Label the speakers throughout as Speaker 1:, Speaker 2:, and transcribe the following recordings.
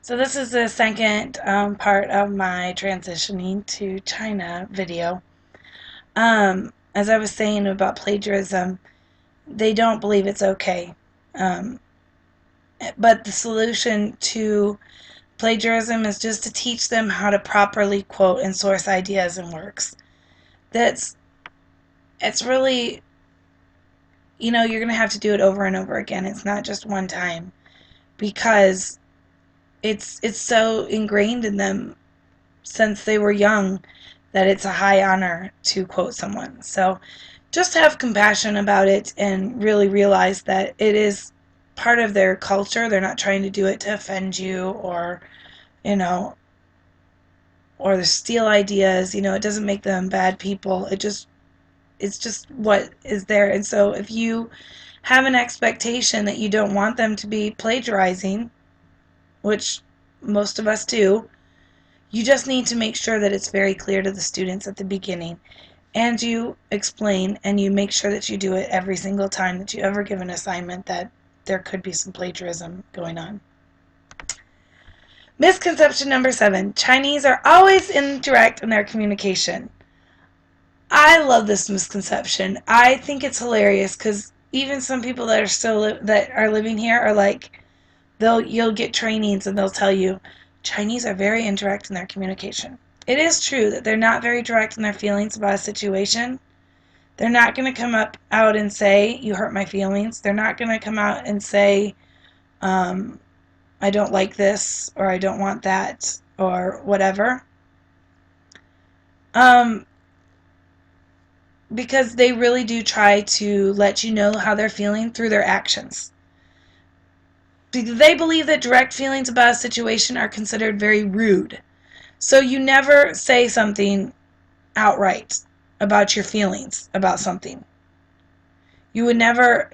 Speaker 1: So this is the second part of my transitioning to China video. As I was saying about plagiarism, they don't believe it's okay. Um, but the solution to plagiarism is just to teach them how to properly quote and source ideas and works. That's it's really, you're going to have to do it over and over again. It's not just one time because it's so ingrained in them since they were young that it's a high honor to quote someone. So just have compassion about it and really realize that it is part of their culture. They're not trying to do it to offend you you know, or to steal ideas. It doesn't make them bad people. It's just what is there. And so if you have an expectation that you don't want them to be plagiarizing, which most of us do, you just need to make sure that it's very clear to the students at the beginning. And you explain and you make sure that you do it every single time that you ever give an assignment that there could be some plagiarism going on. Misconception number 7. Chinese are always indirect in their communication. I love this misconception. I think it's hilarious because even some people that are living here are like, you'll get trainings and they'll tell you Chinese are very indirect in their communication. It is true that they're not very direct in their feelings about a situation. They're not going to come out and say, you hurt my feelings. They're not going to come out and say, I don't like this, or I don't want that, or whatever. Because they really do try to let you know how they're feeling through their actions. They believe that direct feelings about a situation are considered very rude. So you never say something outright about your feelings about something. You would never,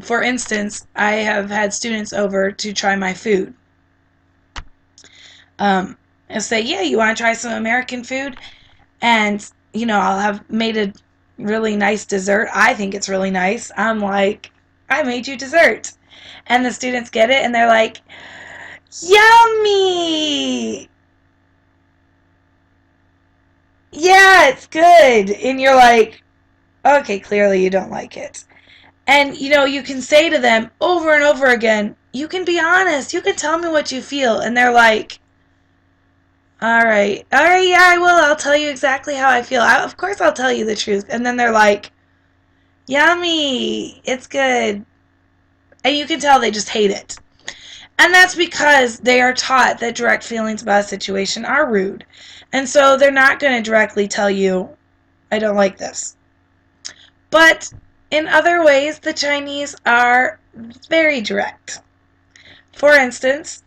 Speaker 1: for instance, I have had students over to try my food. And say, yeah, you want to try some American food? And, I'll have made a really nice dessert. I think it's really nice. I'm like, I made you dessert. And the students get it and they're like, yummy! Yeah, it's good. And you're like, okay, clearly you don't like it. And, you can say to them over and over again, you can be honest. You can tell me what you feel. And they're like, all right, yeah, I will. I'll tell you exactly how I feel. Of course I'll tell you the truth. And then they're like, yummy, it's good. And you can tell they just hate it. And that's because they are taught that direct feelings about a situation are rude. And so they're not going to directly tell you, I don't like this. But in other ways, the Chinese are very direct. For instance,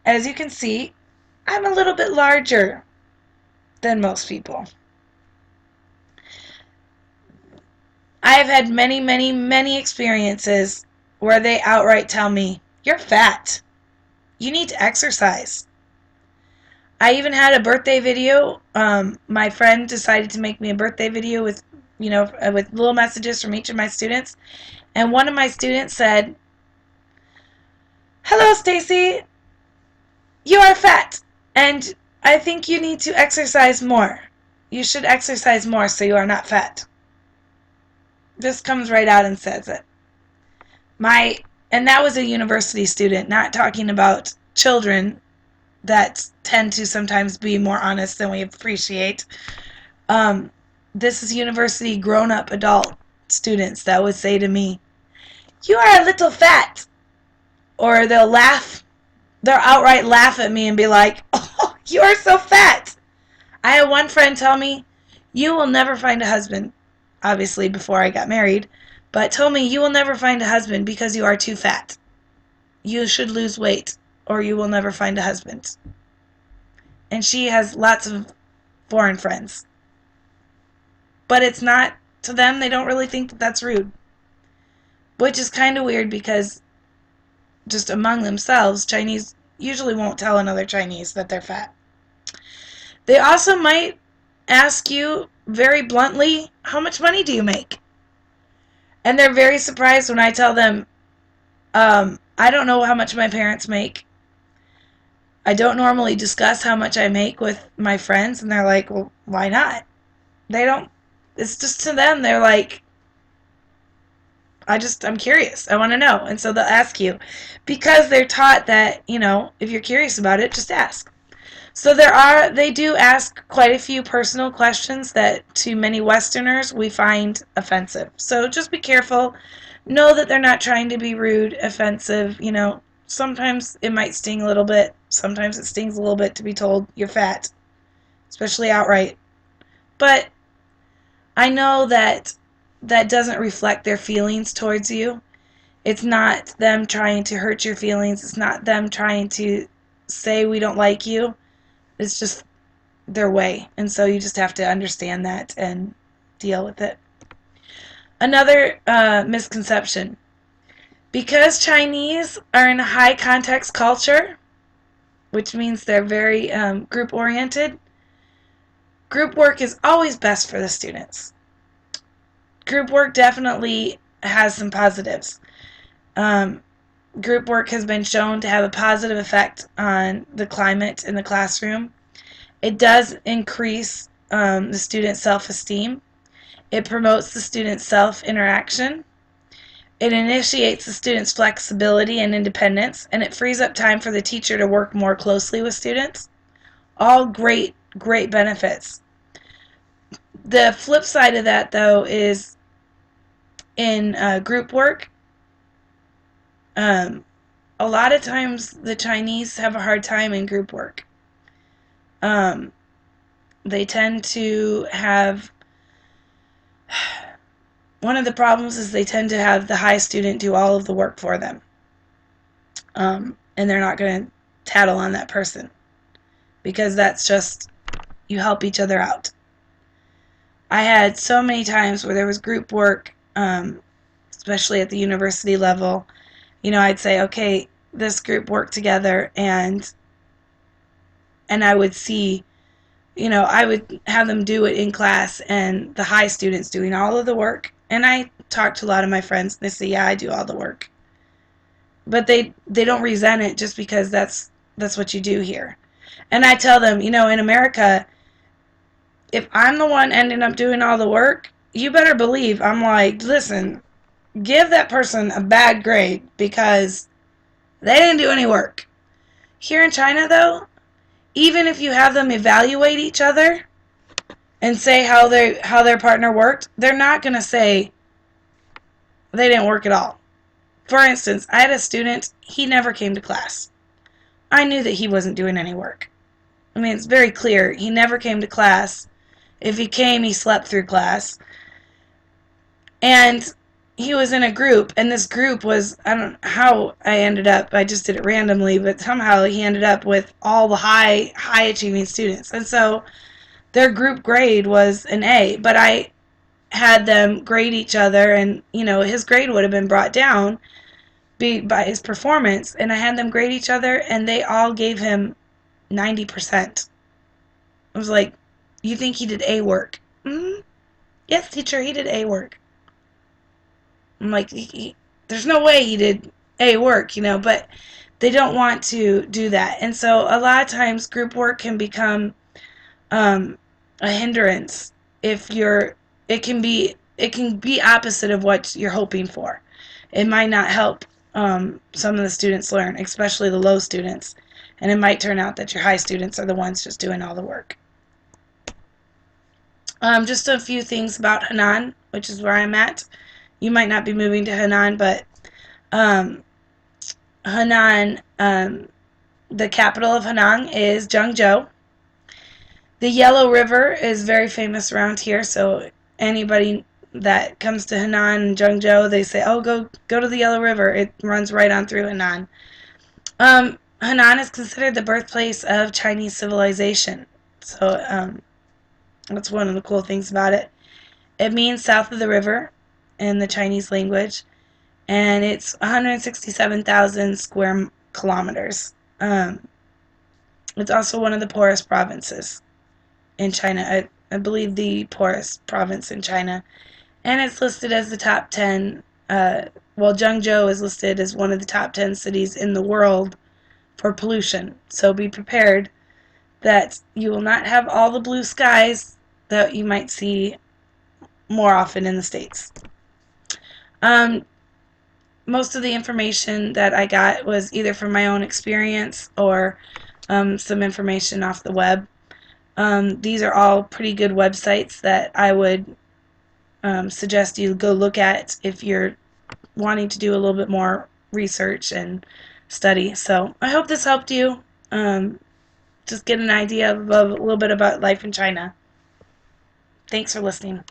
Speaker 1: as you can see, I'm a little bit larger than most people. I have had many, many, many experiences where they outright tell me, you're fat. You need to exercise. I even had a birthday video. My friend decided to make me a birthday video with little messages from each of my students. And one of my students said, hello, Stacy. You are fat. And I think you need to exercise more. You should exercise more so you are not fat. Just comes right out and says it. And that was a university student, not talking about children that tend to sometimes be more honest than we appreciate. This is university grown-up adult students that would say to me, you are a little fat. Or they'll outright laugh at me and be like, oh, you are so fat. I had one friend tell me, you will never find a husband, obviously before I got married, but told me you will never find a husband because you are too fat. You should lose weight or you will never find a husband. And she has lots of foreign friends. But it's not, to them, they don't really think that that's rude. Which is kind of weird because just among themselves, Chinese usually won't tell another Chinese that they're fat. They also might ask you very bluntly, how much money do you make? And they're very surprised when I tell them, I don't know how much my parents make. I don't normally discuss how much I make with my friends, and they're like, well, why not? They don't, it's just to them, they're like, I'm curious. I want to know. And so they'll ask you because they're taught that, if you're curious about it, just ask. So they do ask quite a few personal questions that to many Westerners we find offensive. So just be careful. Know that they're not trying to be rude, offensive. Sometimes it might sting a little bit. Sometimes it stings a little bit to be told you're fat, especially outright. But I know that that doesn't reflect their feelings towards you. It's not them trying to hurt your feelings. It's not them trying to say we don't like you. It's just their way. And so you just have to understand that and deal with it. Another misconception. Because Chinese are in a high context culture, which means they're very group oriented, group work is always best for the students. Group work definitely has some positives. Group work has been shown to have a positive effect on the climate in the classroom. It does increase the student's self-esteem. It promotes the student's self-interaction. It initiates the student's flexibility and independence, and it frees up time for the teacher to work more closely with students. All great, great benefits. The flip side of that, though, is in group work, a lot of times the Chinese have a hard time in group work. They tend to have, one of the problems is they tend to have the high student do all of the work for them. And they're not going to tattle on that person because that's just, you help each other out. I had so many times where there was group work, especially at the university level. I'd say, okay, this group worked together, and I would see, I would have them do it in class, and the high students doing all of the work. And I talked to a lot of my friends, and they say, yeah, I do all the work. But they don't resent it just because that's what you do here. And I tell them, in America, if I'm the one ending up doing all the work, you better believe I'm like, listen, give that person a bad grade because they didn't do any work. Here in China, though, even if you have them evaluate each other and say how their partner worked, they're not going to say they didn't work at all. For instance, I had a student, he never came to class. I knew that he wasn't doing any work. I mean, it's very clear. He never came to class. If he came, he slept through class. And he was in a group, and this group was, I don't know how I ended up, I just did it randomly, but somehow he ended up with all the high achieving students. And so their group grade was an A, but I had them grade each other, and his grade would have been brought down by his performance, and I had them grade each other, and they all gave him 90%. I was like, you think he did A work? Mm-hmm. Yes, teacher, he did A work. I'm like, there's no way he did A work, but they don't want to do that. And so a lot of times group work can become a hindrance if it can be opposite of what you're hoping for. It might not help some of the students learn, especially the low students, and it might turn out that your high students are the ones just doing all the work. Just a few things about Henan, which is where I'm at. You might not be moving to Henan, but Henan, the capital of Henan is Zhengzhou. The Yellow River is very famous around here, so anybody that comes to Henan and Zhengzhou, they say, oh, go to the Yellow River. It runs right on through Henan. Henan is considered the birthplace of Chinese civilization. So that's one of the cool things about it. It means south of the river in the Chinese language, and it's 167,000 square kilometers. It's also one of the poorest provinces in China. I believe the poorest province in China, and it's listed as the top 10. Zhengzhou is listed as one of the top 10 cities in the world for pollution. So be prepared that you will not have all the blue skies that you might see more often in the States. Um, Most of the information that I got was either from my own experience or some information off the web. These are all pretty good websites that I would suggest you go look at if you're wanting to do a little bit more research and study. So I hope this helped you just get an idea of a little bit about life in China. Thanks for listening.